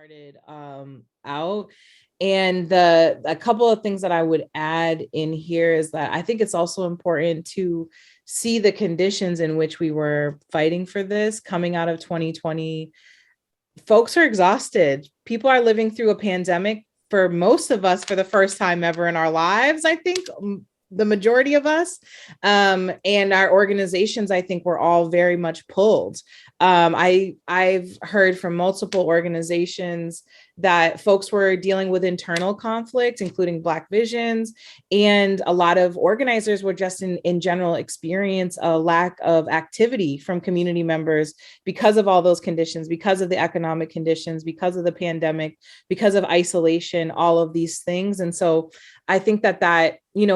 started out. And a couple of things that I would add in here is that I think it's also important to see the conditions in which we were fighting for this coming out of 2020. Folks are exhausted. People are living through a pandemic for most of us for the first time ever in our lives, I think. The majority of us, and our organizations, I think, were all very much pulled. I've heard from multiple organizations that folks were dealing with internal conflict, including Black Visions, and a lot of organizers were just in general experience a lack of activity from community members because of all those conditions, because of the economic conditions, because of the pandemic, because of isolation, all of these things. And so I think that,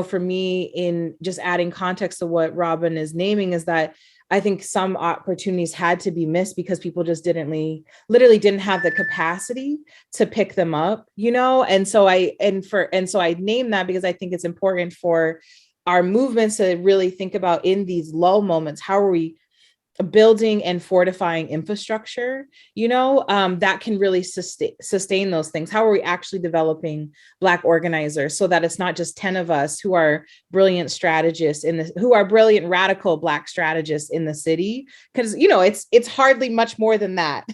for me, in just adding context to what Robin is naming, is that I think some opportunities had to be missed because people just literally didn't have the capacity to pick them up, And so I name that because I think it's important for our movements to really think about, in these lull moments, how are we building and fortifying infrastructure, that can really sustain those things. How are we actually developing Black organizers so that it's not just 10 of us who are brilliant strategists who are brilliant radical Black strategists in the city? Because it's hardly much more than that.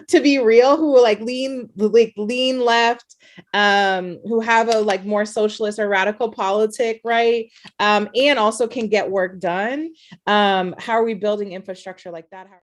To be real, who lean left, who have a more socialist or radical politic, right? And also can get work done. How are we building infrastructure like that?